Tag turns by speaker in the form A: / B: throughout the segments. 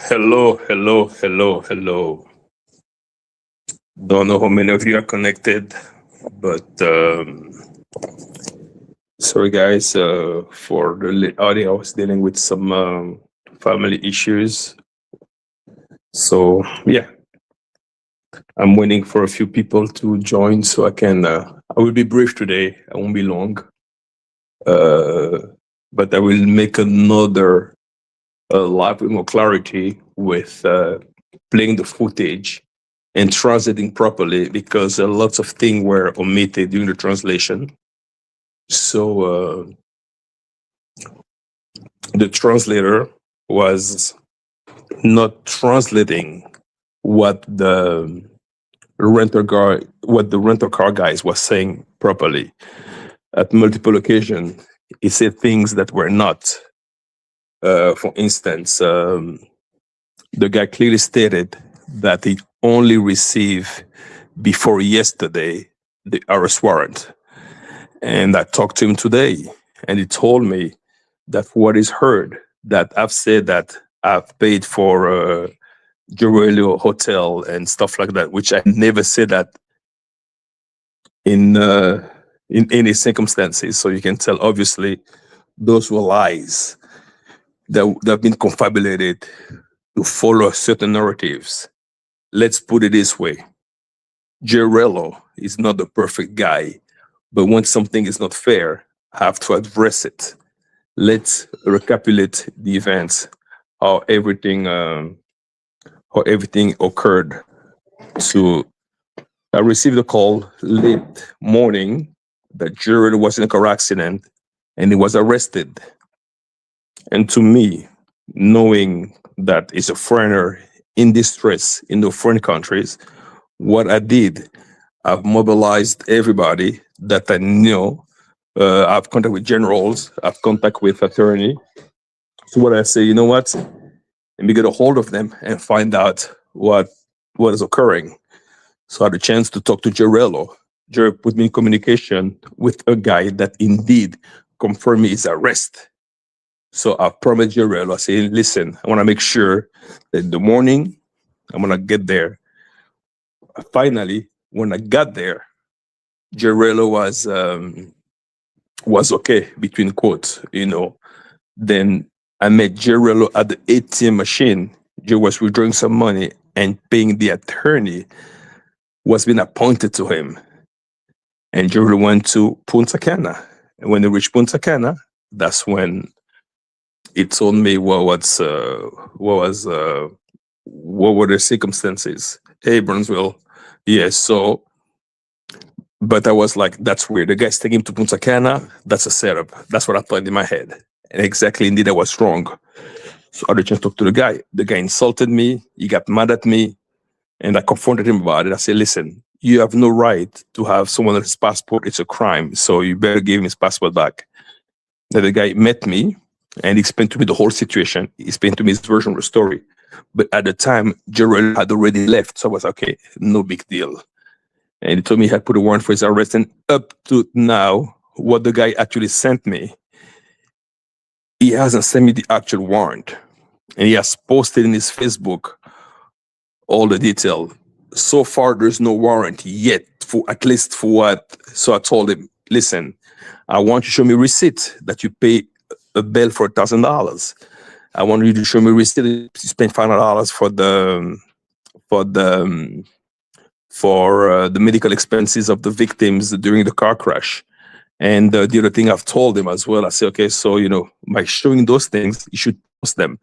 A: Hello, hello, hello, hello. Don't know how many of you are connected, but sorry guys for the audio. I was dealing with some family issues. So yeah, I'm waiting for a few people to join so I can. I will be brief today. I won't be long, uh, but I will make another live with more clarity with playing the footage and translating properly because lots of things were omitted during the translation. So the translator was not translating what the rental car guys was saying properly. At multiple occasions, he said things that were not. For instance, the guy clearly stated that he only received before yesterday the arrest warrant. And I talked to him today, and he told me that what is heard, that I've said that I've paid for J Rello hotel and stuff like that, which I never said that in any circumstances. So you can tell, obviously, those were lies that have been confabulated to follow certain narratives. Let's put it this way. J Rello is not the perfect guy, but when something is not fair, I have to address it. Let's recapitulate the events, how everything occurred. So I received a call late morning that J Rello was in a car accident and he was arrested. And to me, knowing that he's a foreigner in distress in the foreign countries, what I did, I've mobilized everybody that I know. I've contact with generals, I've contact with attorney. So what I say, you know what? Let me get a hold of them and find out what is occurring. So I had a chance to talk to J Rello. J put me in communication with a guy that indeed confirmed his arrest. So I promised J Rello, I say, listen, I want to make sure that in the morning I'm gonna get there. Finally, when I got there, J Rello was okay, between quotes, Then I met J Rello at the ATM machine. J was withdrawing some money and paying the attorney was being appointed to him. And J Rello went to Punta Cana. And when they reached Punta Cana, that's when it told me what were the circumstances. Hey, Brunswill. Yes, so, but I was like, that's weird. The guy's taking him to Punta Cana. That's a setup. That's what I thought in my head. And exactly, indeed, I was wrong. So I had a chance to talk to the guy. The guy insulted me. He got mad at me. And I confronted him about it. I said, listen, you have no right to have someone else's passport. It's a crime. So you better give him his passport back. Then the guy met me and he explained to me the whole situation. He explained to me his version of the story. But at the time, J Rello had already left. So I was okay, no big deal. And he told me he had put a warrant for his arrest. And up to now, what the guy actually sent me, he hasn't sent me the actual warrant. And he has posted in his Facebook all the detail. So far, there's no warrant yet, for at least for what. So I told him, listen, I want you to show me receipt that you pay a bill for $1,000. I want you to show me receipt that you spent $500 for the medical expenses of the victims during the car crash. And the other thing I've told him as well, I say, okay, so, by showing those things, you should post them,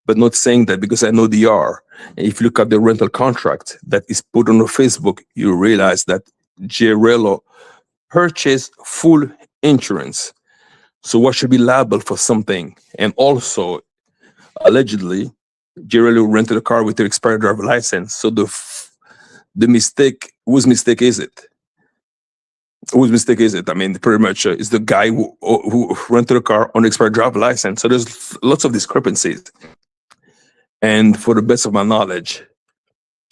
A: but not saying that because I know they are. And if you look at the rental contract that is put on the Facebook, you realize that J Rello purchased full insurance. So what should be liable for something? And also, allegedly, J Rello rented a car with an expired driver license. So the mistake, whose mistake is it? Whose mistake is it? I mean, pretty much it's the guy who rented a car on expired driver license. So there's lots of discrepancies. And for the best of my knowledge,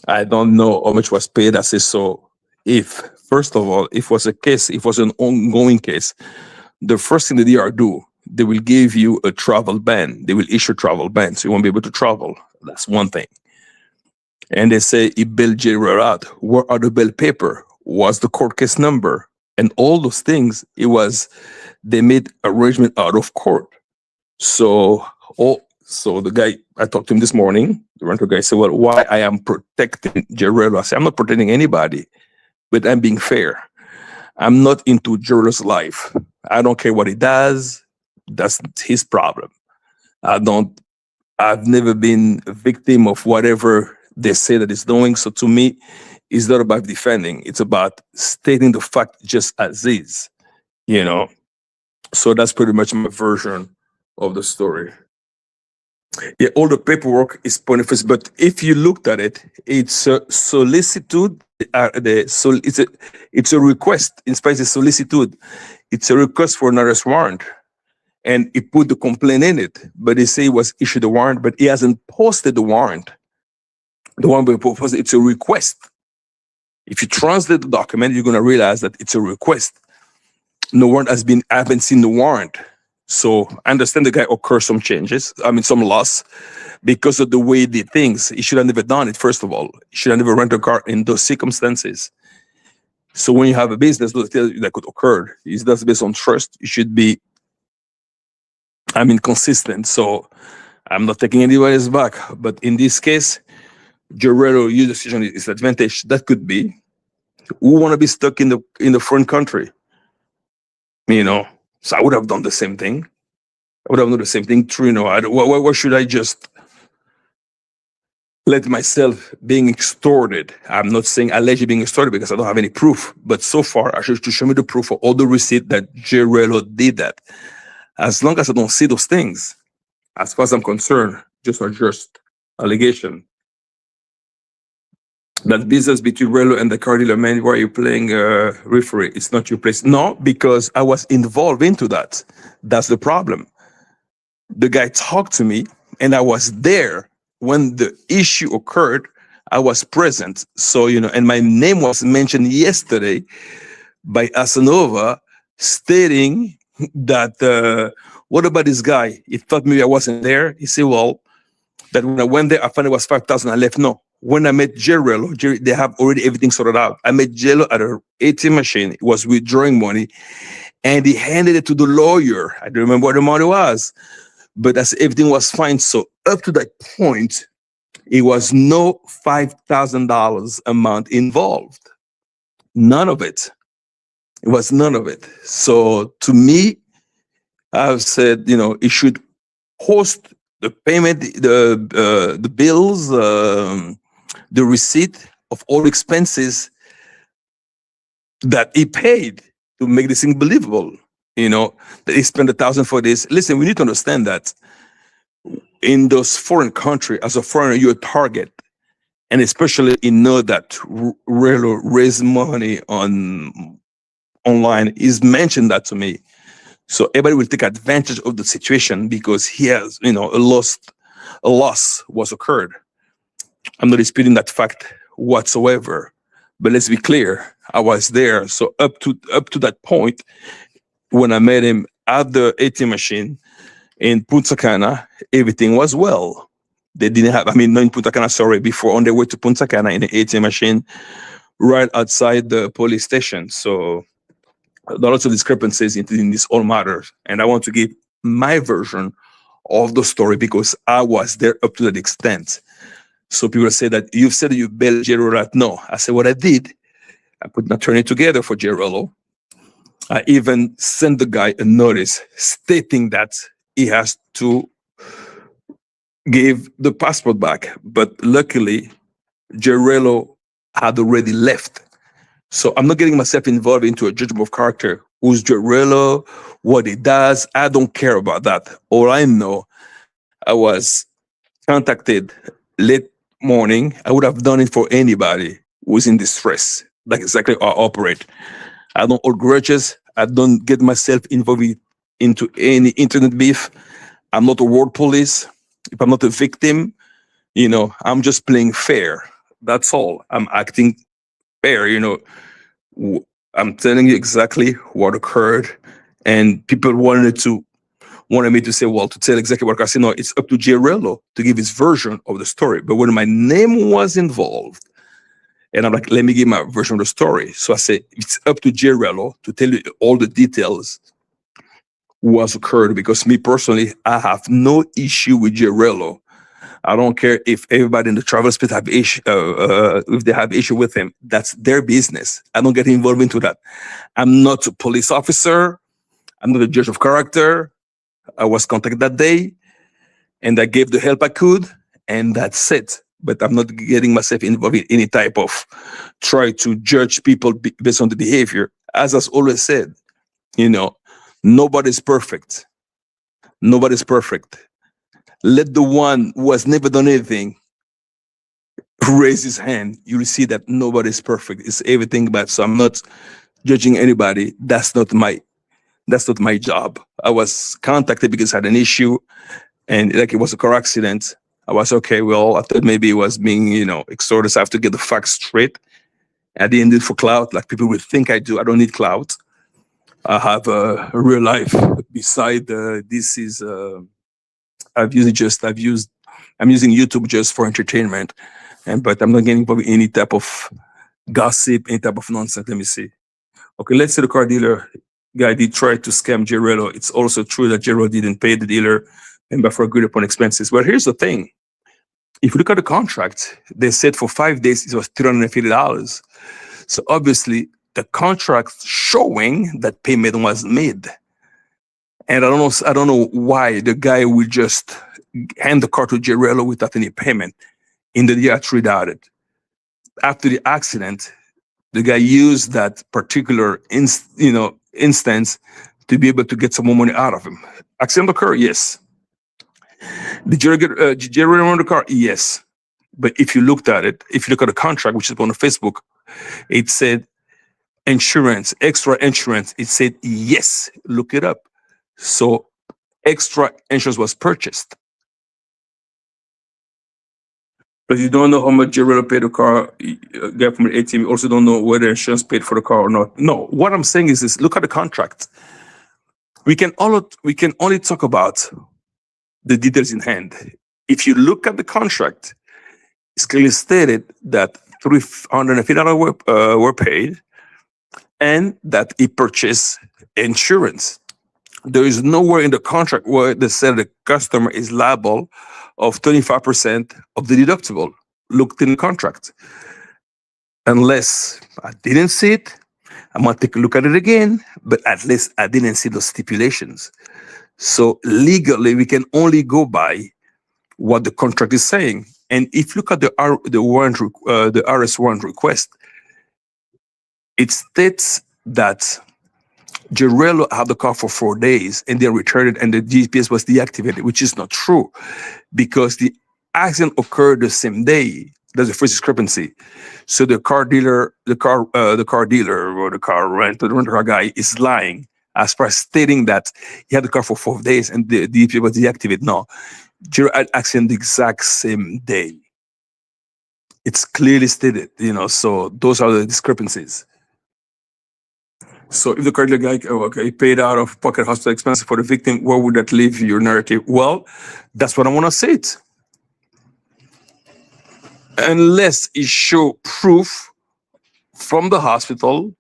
A: I don't know how much was paid. I say, so first of all, if it was a case, if it was an ongoing case, the first thing that they do, they will give you a travel ban. They will issue a travel ban, so you won't be able to travel. That's one thing. And they say he bailed J Rello out. Where are the bail paper? What's the court case number? And all those things, they made arrangement out of court. So, so the guy, I talked to him this morning, the rental guy said, well, why I am protecting J Rello? I said, I'm not protecting anybody, but I'm being fair. I'm not into J Rello's life. I don't care what he does. That's his problem. I've never been a victim of whatever they say that he's doing. So to me, it's not about defending. It's about stating the fact just as is, you know? So that's pretty much my version of the story. Yeah, all the paperwork is pointless, but if you looked at it, it's a solicitude. It's a request. In Spanish, it's solicitude. It's a request for an arrest warrant. And he put the complaint in it, but he say he was issued a warrant, but he hasn't posted the warrant. The one we posted, it's a request. If you translate the document, you're gonna realize that it's a request. No warrant has been, I haven't seen the warrant. So I understand the guy occurred some changes, some loss, because of the way he did things. He should have never done it, first of all. He should have never rented a car in those circumstances. So when you have a business that could occur, it's that's based on trust. It should be consistent. So I'm not taking anybody's back. But in this case, J Rello, your decision is advantage. That could be. Who want to be stuck in the foreign country? So I would have done the same thing. I would have done the same thing. True, why should I just let myself being extorted? I'm not saying allegedly being extorted because I don't have any proof. But so far, I should show me the proof of all the receipt that J Rello did that. As long as I don't see those things, as far as I'm concerned, just allegation. That business between Rello and the car dealer, man, why are you playing referee? It's not your place. No, because I was involved into that. That's the problem. The guy talked to me, and I was there when the issue occurred. I was present. So, and my name was mentioned yesterday by Casanova, stating that, what about this guy? He thought maybe I wasn't there. He said, well, that when I went there, I found it was 5,000. I left. No. When I met J Rello, they have already everything sorted out. I met J Rello at an ATM machine. He was withdrawing money, and he handed it to the lawyer. I don't remember what the money was, but everything was fine. So up to that point, it was no $5,000 amount involved. None of it. It was none of it. So to me, I've said, it should host the payment, the bills, the receipt of all expenses that he paid to make this thing believable. That he spent $1,000 for this. Listen, we need to understand that in those foreign countries, as a foreigner, you're a target. And especially that Rello raised money online. He's mentioned that to me. So everybody will take advantage of the situation because he has, a loss was occurred. I'm not disputing that fact whatsoever, but let's be clear. I was there. So up to that point, when I met him at the ATM machine in Punta Cana, everything was well. They didn't have, not in Punta Cana, sorry, before on their way to Punta Cana in the ATM machine right outside the police station. So there are lots of discrepancies in this all matters. And I want to give my version of the story because I was there up to that extent. So people say that you've said that you bailed J Rello. No, I said what I did. I put an attorney together for J Rello. I even sent the guy a notice stating that he has to give the passport back. But luckily, J Rello had already left. So I'm not getting myself involved into a judgment of character. Who's J Rello, what he does, I don't care about that. All I know, I was contacted late morning. I would have done it for anybody who's in distress. That's exactly how I operate. I don't hold grudges. I don't get myself involved into any internet beef. I'm not a word police. If I'm not a victim, I'm just playing fair. That's all. I'm acting fair, I'm telling you exactly what occurred, and people wanted to wanted me to say, well, to tell exactly what I said, no, it's up to J Rello to give his version of the story. But when my name was involved, and I'm like, let me give my version of the story. So I said, it's up to J Rello to tell you all the details was occurred, because me personally, I have no issue with J Rello. I don't care if everybody in the travel space have issue, if they have issue with him. That's their business. I don't get involved into that. I'm not a police officer. I'm not a judge of character. I was contacted that day, and I gave the help I could, and that's it. But I'm not getting myself involved in any type of try to judge people based on the behavior. As I've always said, nobody's perfect. Nobody's perfect. Let the one who has never done anything raise his hand. You'll see that nobody's perfect. It's everything bad. So I'm not judging anybody. That's not my job. I was contacted because I had an issue, and like it was a car accident. I was okay. Well, I thought maybe it was being, extorted. So I have to get the facts straight. I didn't do it for clout, like people would think I do. I don't need clout. I have a real life beside this is. I'm using YouTube just for entertainment, but I'm not getting involved in any type of gossip, any type of nonsense. Let me see. Okay, let's say the car dealer guy did try to scam J Rello. It's also true that J Rello didn't pay the dealer and therefore agreed upon expenses. But here's the thing. If you look at the contract, they said for 5 days it was $350. So obviously the contract showing that payment was made. And I don't know why the guy would just hand the car to J Rello without any payment in the year 3 doubted. After the accident, the guy used that particular instance to be able to get some more money out of him. Accident occurred, yes. Did J Rello own the car? Yes. But if you look at the contract, which is on Facebook, it said insurance, extra insurance. It said yes. Look it up. So extra insurance was purchased. But you don't know how much J Rello paid the car guy from the ATM. You also don't know whether insurance paid for the car or not. No, what I'm saying is this: look at the contract. We can only talk about the details in hand. If you look at the contract, it's clearly stated that $350 were paid, and that he purchased insurance. There is nowhere in the contract where they said the customer is liable of 25% of the deductible. Looked in the contract. Unless I didn't see it, I'm going to take a look at it again, but at least I didn't see those stipulations. So legally, we can only go by what the contract is saying. And if you look at the RS warrant request, it states that J Rello had the car for 4 days and then returned it, and the GPS was deactivated, which is not true, because the accident occurred the same day. That's the first discrepancy. So the car dealer or the car rental guy is lying as far as stating that he had the car for 4 days and the GPS was deactivated. No, J Rello had accident the exact same day. It's clearly stated, so those are the discrepancies. So if the car dealer guy, paid out of pocket hospital expenses for the victim, where would that leave your narrative? Well, that's what I want to say it. Unless it show proof from the hospital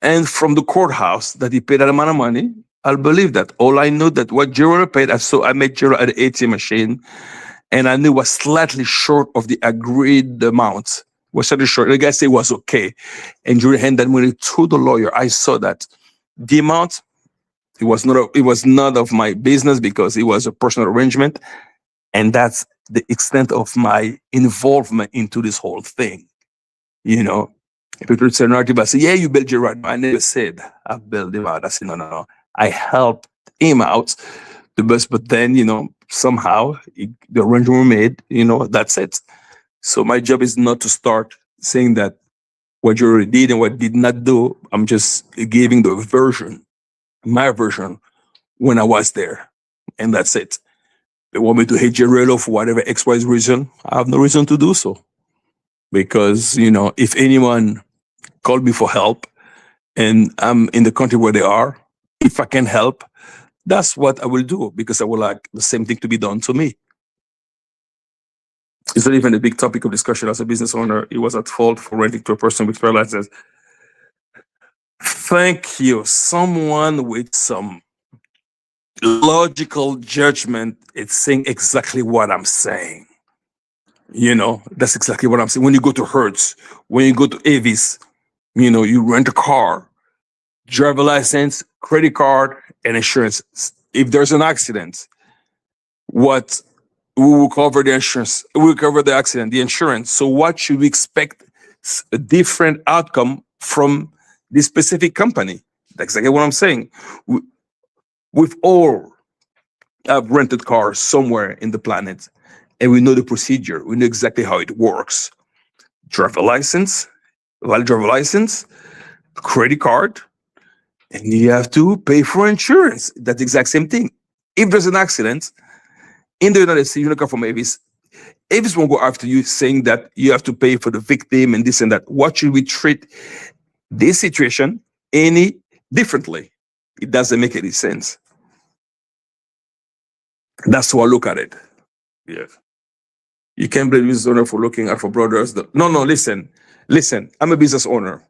A: and from the courthouse that he paid that amount of money, I'll believe that. All I know that what J Rello paid, I met J Rello at the ATM machine, and I knew it was slightly short of the agreed amount. Was slightly short. The guy said it was okay. And J Rello handed that money to the lawyer. I saw that. The amount, it was none of my business because it was a personal arrangement. And that's the extent of my involvement into this whole thing. If people say narrative, I say, yeah, you bailed J Rello. I never said I bailed him out. I said, no. I helped him out the best, but then, somehow the arrangement were made, that's it. So my job is not to start saying that what J Rello did and what did not do. I'm just giving the version, my version, when I was there. And that's it. They want me to hate J Rello for whatever XY reason. I have no reason to do so. Because, if anyone called me for help and I'm in the country where they are, if I can help, That's what I will do because I would like the same thing to be done to me. It's not even a big topic of discussion as a business owner. He was at fault for renting to a person with paralysis. Thank you. Someone with some logical judgment is saying exactly what I'm saying. That's exactly what I'm saying. When you go to Hertz, when you go to Avis, you rent a car, driver license, credit card, and insurance. If there's an accident, what we will cover the insurance, we will cover the accident, the insurance. So what should we expect a different outcome from this specific company? That's exactly what I'm saying. We've all have rented cars somewhere in the planet, and we know the procedure. We know exactly how it works. Driver license, valid driver license, credit card, and you have to pay for insurance. That's the exact same thing. If there's an accident in the United States, you come from Avis won't go after you saying that you have to pay for the victim and this and that. What should we treat this situation any differently? It doesn't make any sense. That's how I look at it. Yeah. You can't blame business owner for looking out for brothers. No, listen. I'm a business owner.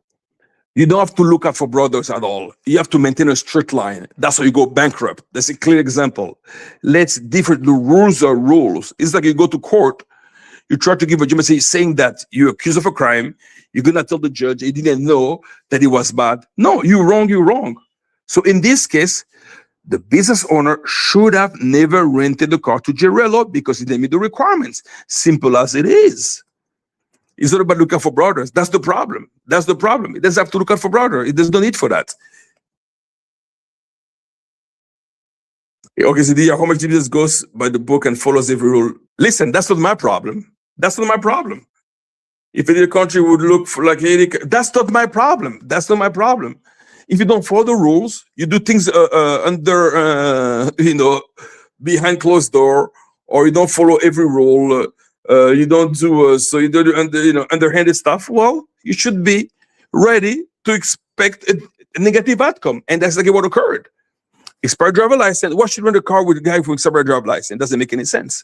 A: You don't have to look out for brothers at all. You have to maintain a strict line. That's how you go bankrupt. That's a clear example. Let's differ. The rules are rules. It's like you go to court, you try to give a judgment saying that you're accused of a crime. You're going to tell the judge he didn't know that it was bad. No, you're wrong. So in this case, the business owner should have never rented the car to J Rello because he didn't meet the requirements. Simple as it is. It's not about looking for brothers. That's the problem. It doesn't have to look out for brothers. There's no need for that. Okay, so how much business goes by the book and follows every rule? Listen, that's not my problem. If any country would look for like Haiti, that's not my problem. If you don't follow the rules, you do things under, behind closed door, or you don't follow every rule. You don't do you do underhanded stuff. Well, you should be ready to expect a negative outcome, and that's exactly what occurred. Expired driver license. What should rent a car with a guy with expired driver license? It doesn't make any sense.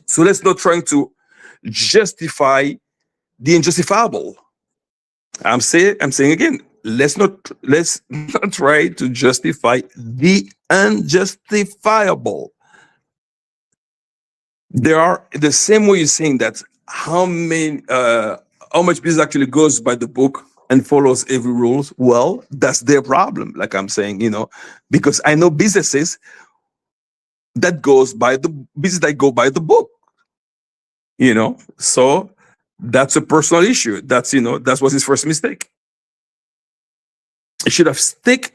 A: So let's not try to justify the injustifiable. I'm saying again, let's not try to justify the unjustifiable. There are the same way you're saying that how much business actually goes by the book and follows every rules. Well, that's their problem. Like I'm saying, because I know businesses that go by the book. So that's a personal issue. That was his first mistake. It should have stuck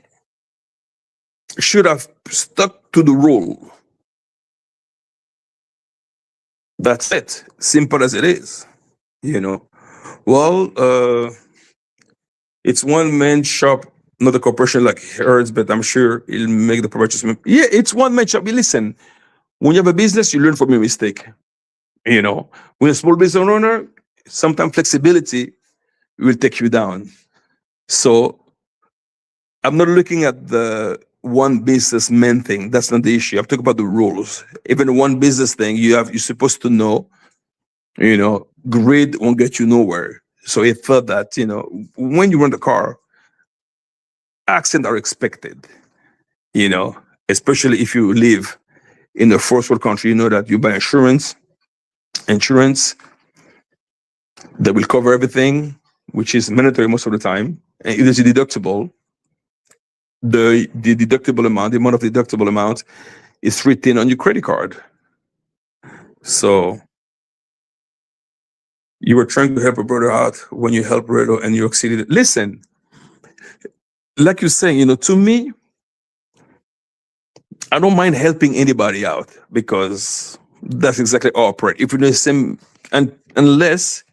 A: to the rule. That's it. Simple as it is. Well, it's one man shop, not a corporation like Hertz, but I'm sure he'll make the purchase. Yeah, it's one man shop. Listen, when you have a business, you learn from your mistake. When a small business owner, sometimes flexibility will take you down. So I'm not looking at the one businessman thing. That's not the issue. I'm talking about the rules. Even one business thing, you're supposed to know, greed won't get you nowhere. So he thought that, when you rent a car, accidents are expected, especially if you live in a first world country, that you buy insurance, that will cover everything, which is mandatory most of the time. And if there's a deductible, the deductible amount, the amount of deductible amount is written on your credit card. So you were trying to help a brother out when you helped Rello and you exceeded. Listen, like you're saying, to me, I don't mind helping anybody out because that's exactly how I operate. If we're the same, and unless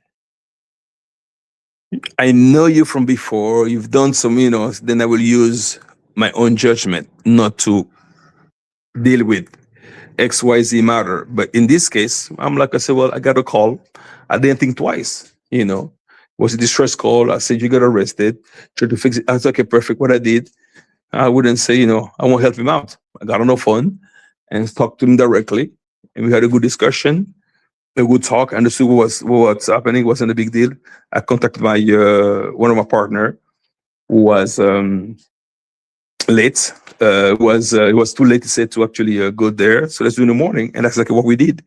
A: I know you from before, you've done some, then I will use my own judgment not to deal with XYZ matter. But in this case, I'm like, I said, well, I got a call. I didn't think twice, Was a distress call. I said, you got arrested. Tried to fix it. I said, okay, perfect. What I did, I wouldn't say, I won't help him out. I got on the phone and talked to him directly, and we had a good discussion, a good talk, understood what's happening. It wasn't a big deal. I contacted my one of my partner who was late. It was too late, to say, to actually go there. So let's do in the morning, and that's exactly what we did.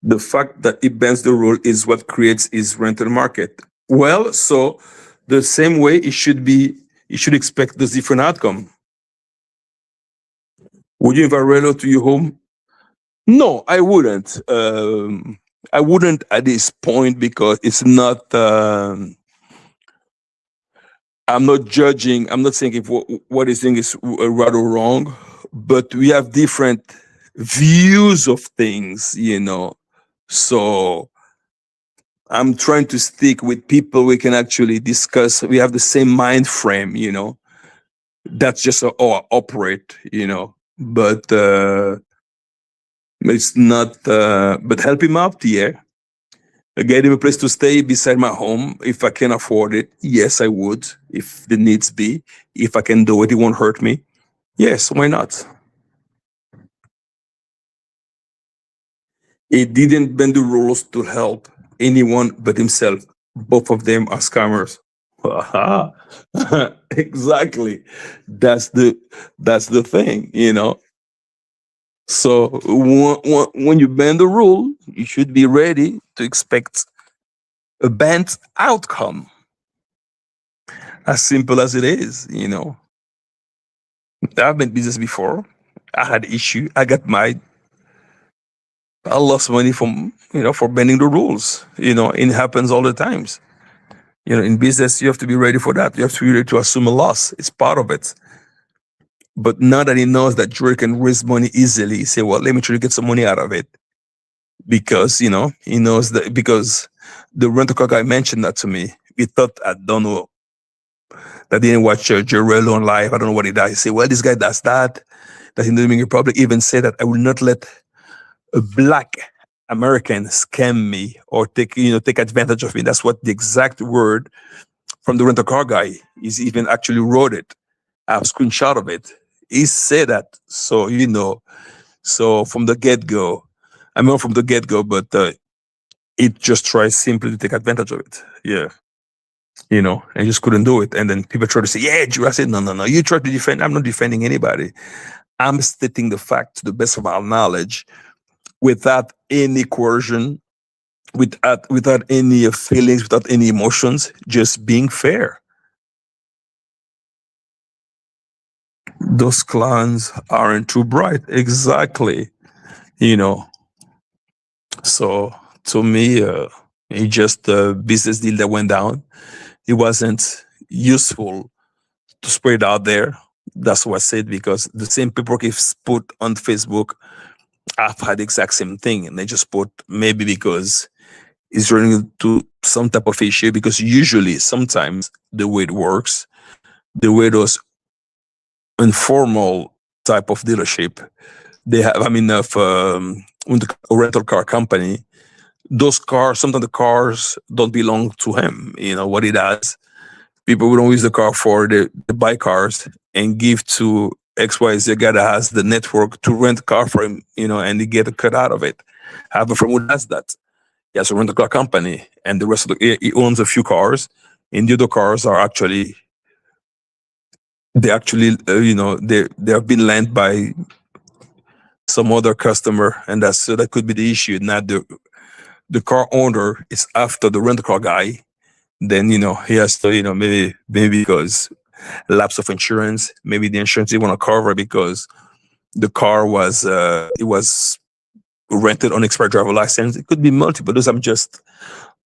A: The fact that it bends the rule is what creates his rental market. Well, so the same way it should be, you should expect this different outcome. Would you invite Rello to your home? No, I wouldn't. I wouldn't at this point, because it's not. I'm not judging. I'm not saying if what he's saying is right or wrong, but we have different views of things, So I'm trying to stick with people we can actually discuss. We have the same mind frame. That's just how I operate. But it's not. But help him out, yeah. Get him a place to stay beside my home. If I can afford it, yes, I would. If the needs be, if I can do it, it won't hurt me. Yes, why not? He didn't bend the rules to help anyone but himself. Both of them are scammers. Aha. Exactly. That's the thing. So when you bend the rule, you should be ready to expect a bent outcome. As simple as it is. I've been business before. I had issue. I got mad. I lost money for bending the rules. It happens all the times. In business, you have to be ready for that. You have to be ready to assume a loss. It's part of it. But now that he knows that Jory can raise money easily, he say, well, let me try to get some money out of it. Because, he knows that, because the rental car guy mentioned that to me. He thought, I don't know, that didn't watch J Rello on live. I don't know what he does. He say, well, this guy does that. That in the Dominican Republic even said that I will not let a black American scam me or take advantage of me. That's what the exact word from the rental car guy is. Even actually wrote it. I have a screenshot of it. He said that. So so from the get go, from the get go, but it just tries simply to take advantage of it. Yeah. I just couldn't do it. And then people try to say, yeah, Drew. I said, no. You try to defend. I'm not defending anybody. I'm stating the fact to the best of our knowledge, without any coercion, without any feelings, without any emotions, just being fair. Those clowns aren't too bright. Exactly. So to me, it's just a business deal that went down. It wasn't useful to spread it out there. That's what I said, because the same paperwork is put on Facebook, I've had the exact same thing, and they just put, maybe because it's running to some type of issue, because usually, sometimes, the way it works, the way those informal type of dealership, they have, when the rental car company, those cars, sometimes the cars don't belong to him. What he does, people who don't use the car for, they buy cars and give to XYZ guy that has the network to rent a car for him, and they get a cut out of it. I have a friend who does that. He has a rental car company, and the rest of he owns a few cars, and the other cars are actually, they have been lent by some other customer, and that could be the issue. Not the car owner is after the rental car guy. Then he has to, maybe because lapse of insurance, maybe the insurance they want to cover because the car was it was rented on expired driver license. It could be multiple. Those are just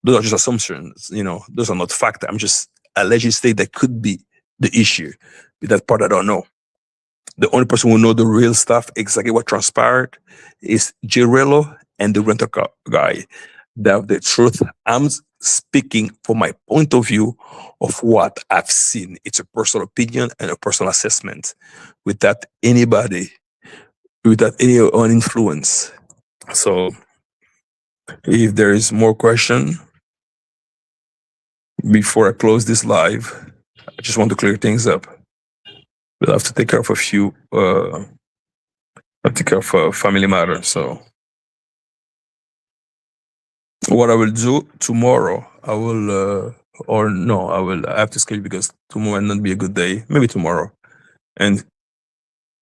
A: assumptions. Those are not fact. I'm just alleging state that could be the issue. That part I don't know. The only person who know the real stuff, exactly what transpired, is J Rello and the rental car guy. The truth. I'm speaking from my point of view of what I've seen. It's a personal opinion and a personal assessment, without any influence. So, if there is more question, before I close this live, I just want to clear things up. We'll have to take care of a few, take care of a family matter. So what I will do tomorrow, I will, or no, I have to schedule because tomorrow might not be a good day. Maybe tomorrow, and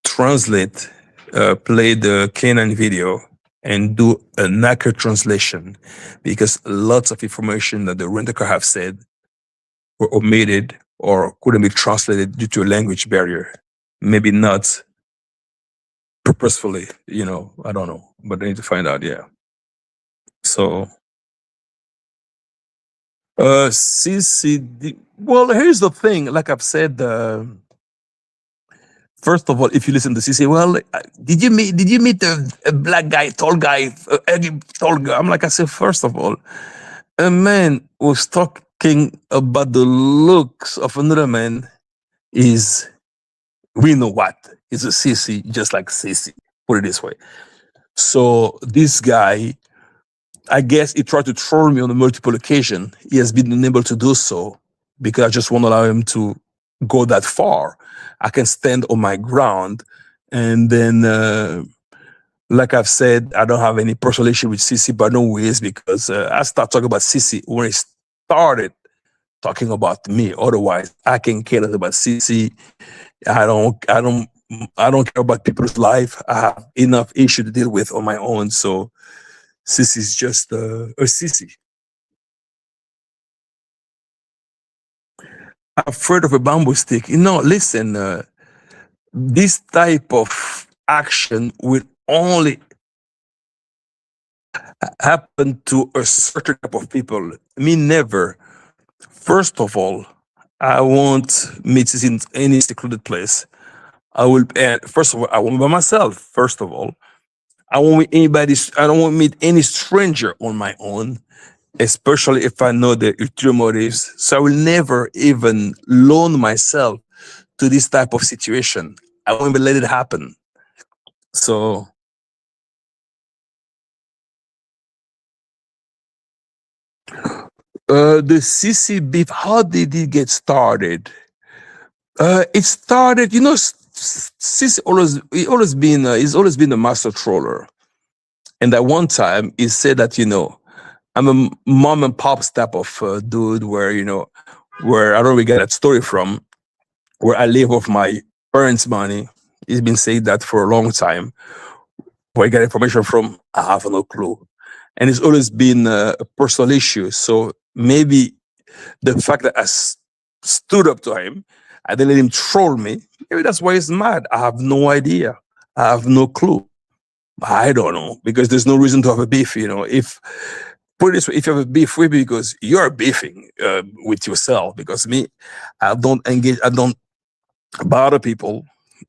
A: translate, play the Canine video and do a accurate translation, because lots of information that the rent-a-car have said were omitted or couldn't be translated due to a language barrier. Maybe not purposefully, I don't know, but I need to find out. Yeah. So, CCD. Well, here's the thing. Like I've said, first of all, if you listen to CC, well, did you meet a black guy, tall guy, tall guy? I'm like, I said, first of all, a man was talking about the looks of another man is, we know what, is a CC, just like CC. Put it this way. So this guy, I guess he tried to troll me on a multiple occasion. He has been unable to do so because I just won't allow him to go that far. I can stand on my ground. And then, like I've said, I don't have any personal issue with CC by no ways, because I start talking about CC when he started talking about me. Otherwise, I can care less about CC. I don't care about people's life. I have enough issue to deal with on my own. So CC is just a CC. Afraid of a bamboo stick. Listen, this type of action will only happen to a certain type of people. Me, never. First of all, I won't meet in any secluded place. First of all, I won't by myself. First of all, I won't meet anybody. I don't want to meet any stranger on my own, especially if I know the ulterior motives. So I will never even loan myself to this type of situation. I won't even let it happen. So, the CC beef, how did it get started? It started, CC he's always been a master troller. And at one time, he said that, I'm a mom and pops type of dude where I don't really get that story from, where I live off my parents' money. He's been saying that for a long time. Where I get information from, I have no clue. And it's always been a personal issue. So maybe the fact that I stood up to him, I didn't let him troll me, maybe that's why he's mad. I have no idea. I have no clue. I don't know, because there's no reason to have a beef. If put it this way, if you have a beef with me because you're beefing with yourself, because me, I don't engage, I don't bother people.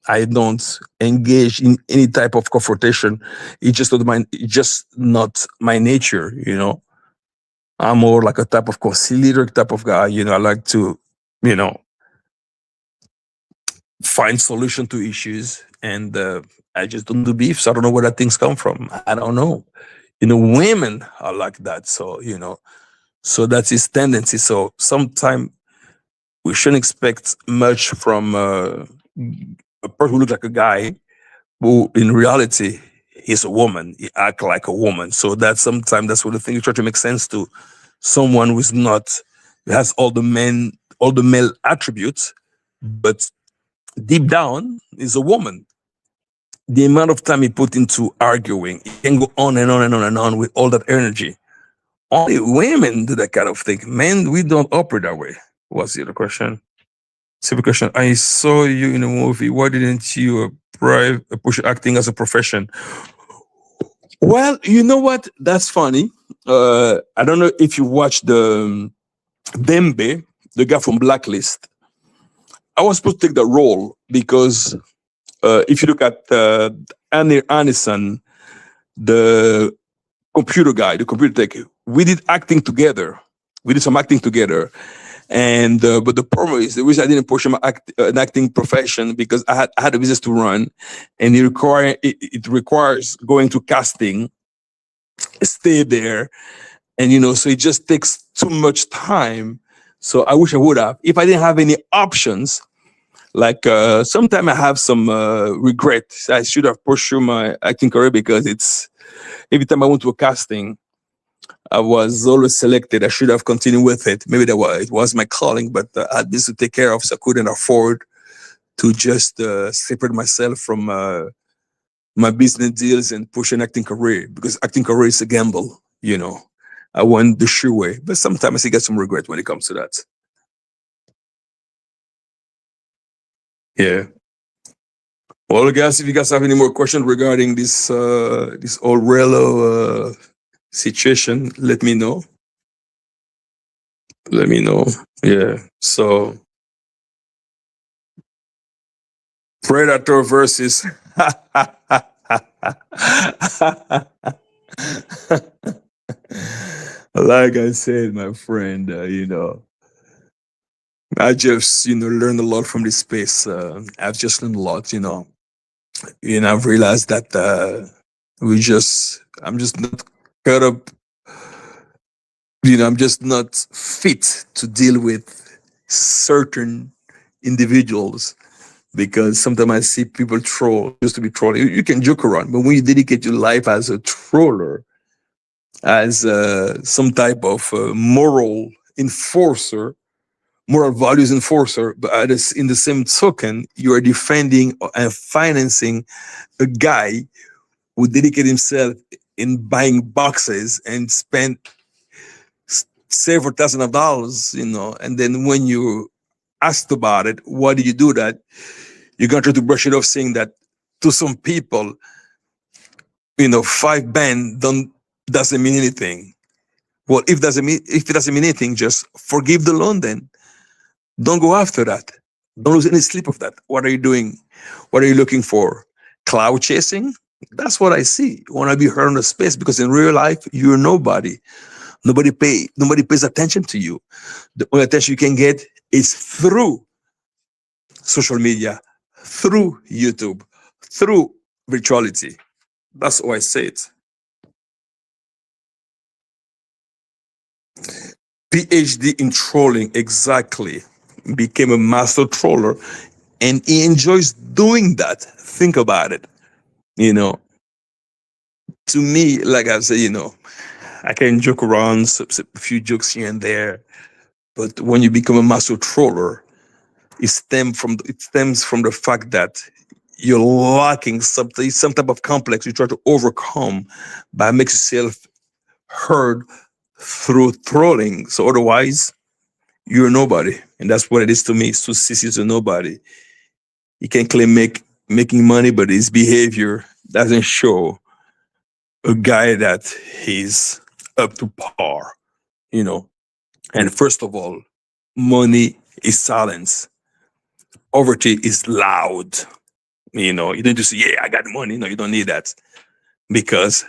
A: I don't engage in any type of confrontation. It's just not my nature. I'm more like a type of conciliator type of guy. I like to, find solution to issues, and I just don't do beef. So I don't know where that things come from. I don't know. Women are like that. So, so that's his tendency. So sometimes we shouldn't expect much from a person who looks like a guy who in reality is a woman. He act like a woman. So that's sometimes that's what the thing you try to make sense to someone who's not, who has all the male attributes, but deep down is a woman. The amount of time he put into arguing, he can go on and on and on and on with all that energy. Only women do that kind of thing. Men, we don't operate that way. What's the other question? Simple question. I saw you in a movie. Why didn't you push acting as a profession? Well, you know what? That's funny. I don't know if you watched the Dembe, the guy from Blacklist. I was supposed to take the role because if you look at Annie Anison, the computer guy, the computer tech, we did acting together. We did some acting together. And but the problem is the reason I didn't push an acting profession, because I had a business to run, and it requires going to casting, stay there, and so it just takes too much time. So I wish I would have. If I didn't have any options, like sometimes I have some regret. I should have pursued my acting career because it's every time I went to a casting, I was always selected. I should have continued with it. Maybe it was my calling, but I had this to take care of, so I couldn't afford to just separate myself from my business deals and push an acting career, because acting career is a gamble. I went the sure way, but sometimes I get some regret when it comes to that. Yeah. Well, guys, if you guys have any more questions regarding this old Rello situation, let me know. Let me know. Yeah. So Predator versus like I said, my friend, I just learned a lot from this space. I've just learned a lot, I've realized that I'm just not caught up. I'm just not fit to deal with certain individuals, because sometimes I see people troll just to be trolling. You can joke around, but when you dedicate your life as a troller, as some type of moral enforcer, moral values enforcer, but in the same token, you are defending and financing a guy who dedicated himself in buying boxes and spent several thousand of dollars, and then when you asked about it, why did you do that? You're going to try to brush it off, saying that to some people, 5 band doesn't mean anything. Well, if it doesn't mean anything, just forgive the loan then. Don't go after that. Don't lose any sleep of that. What are you doing? What are you looking for? Cloud chasing? That's what I see. You want to be heard on the space, because in real life, you're nobody. Nobody pays attention to you. The only attention you can get is through social media, through YouTube, through virtuality. That's how I say it. PhD in trolling, exactly. Became a master troller, and he enjoys doing that. Think about it. To me, like I say, I can joke around, a few jokes here and there, but when you become a master troller, it stems from the fact that you're lacking something, some type of complex you try to overcome by making yourself heard through trolling. So otherwise, you're nobody, and that's what it is to me. So is a nobody. He can claim making money, but his behavior doesn't show a guy that he's up to par. And first of all, money is silence. Poverty is loud. You don't just say, yeah, I got money. No, you don't need that. Because,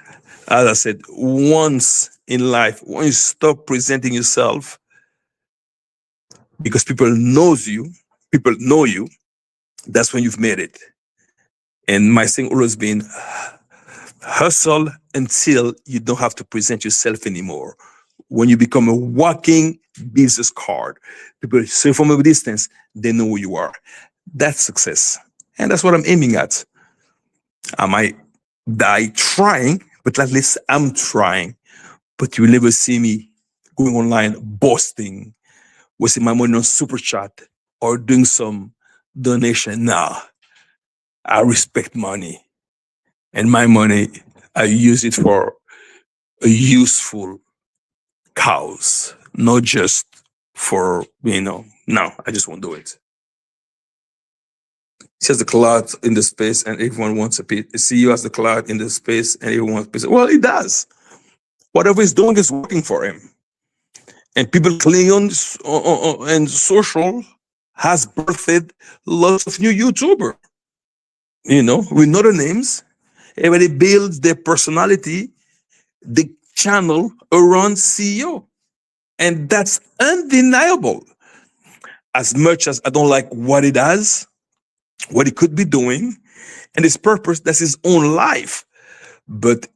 A: as I said, once in life, when you stop presenting yourself, because people know you, that's when you've made it. And my thing always been, hustle until you don't have to present yourself anymore. When you become a walking business card, people see from a distance, they know who you are. That's success. And that's what I'm aiming at. I might die trying, but at least I'm trying. But you will never see me going online boasting, wasting my money on super chat or doing some donation. Nah, I respect money. And my money, I use it for a useful cause, not just for, no, I just won't do it. She has the cloud in the space and everyone wants a piece. See you as the cloud in the space and everyone wants a piece. Well, it does. Whatever he's doing is working for him. And people clinging on and social has birthed lots of new YouTubers. We know the names. Everybody builds their personality, the channel around CEO. And that's undeniable. As much as I don't like what it does, what he could be doing, and his purpose, that's his own life. But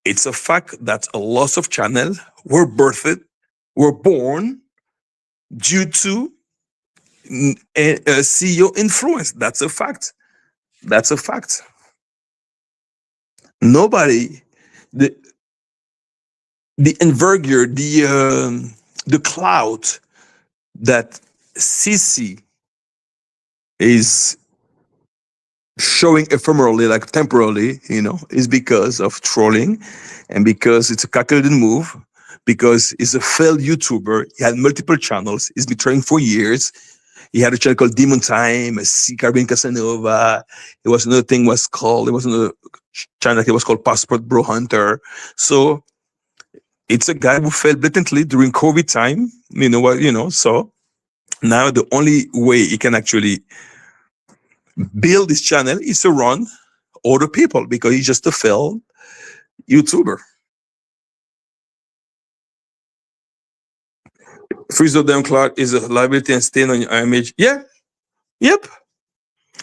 A: it's a fact that a lot of channels were birthed, were born due to CEO influence. That's a fact. That's a fact. Nobody, the envergure, the cloud that CC is showing ephemerally, like temporarily, is because of trolling, and because it's a calculated move, because he's a failed YouTuber. He had multiple channels. He's been training for years. He had a channel called Demon Time, Caribbean Casanova. It was another thing was called, it was another channel that was called Passport Bro Hunter. So it's a guy who failed blatantly during COVID time. So now the only way he can actually build this channel is to run other people, because he's just a failed YouTuber. Freeze of them cloud is a liability and stain on your image. Yeah. Yep.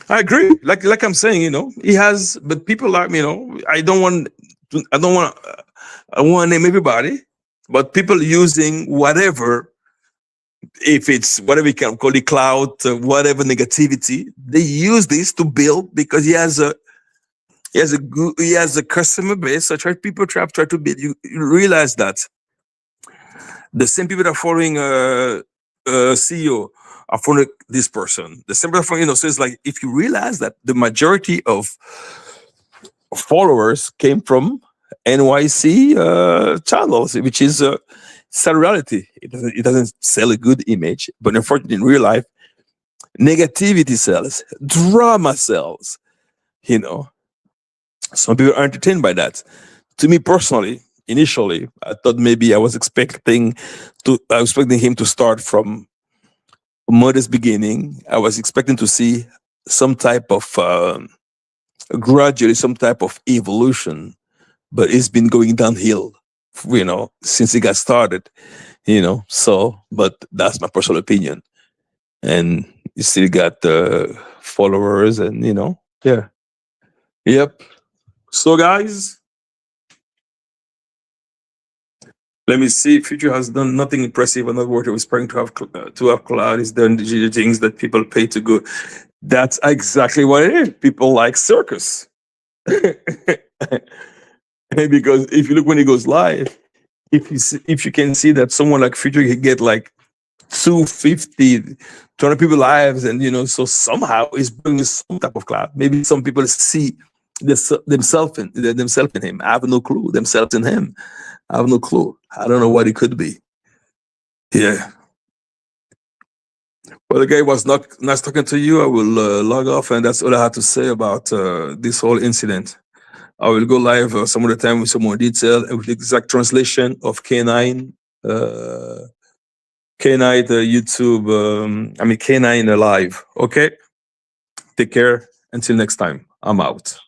A: I agree. Like I'm saying, he has, but people are, I don't want to name everybody, but people using whatever, if it's whatever you can call it, cloud, whatever negativity, they use this to build, because he has a customer base. So people try to build. You realize that the same people that are following CEO are following this person. The same people that are following, so it's like, if you realize that the majority of followers came from NYC channels, which is sad reality. It doesn't sell a good image, but unfortunately, in real life, negativity sells, drama sells. Some people are entertained by that. To me personally, initially, I thought maybe I was expecting him to start from modest beginning. I was expecting to see some type of gradually some type of evolution, but it's been going downhill, since it got started. So, but that's my personal opinion, and you still got followers, and yeah, yep. So, guys, let me see. Future has done nothing impressive. Another word of whispering to have cloud is done the things that people pay to go. That's exactly what it is. People like circus. Because if you look when he goes live, if you can see that someone like Future can get like 250, 200 people lives, and so somehow it's bringing some type of cloud. Maybe some people see themselves in him. I have no clue. Themselves in him. I have no clue. I don't know what it could be. Yeah. Well, the guy was not nice talking to you. I will log off, and that's all I had to say about this whole incident. I will go live some other time with some more detail and with the exact translation of K9, K9 YouTube. K9 live. Okay. Take care. Until next time. I'm out.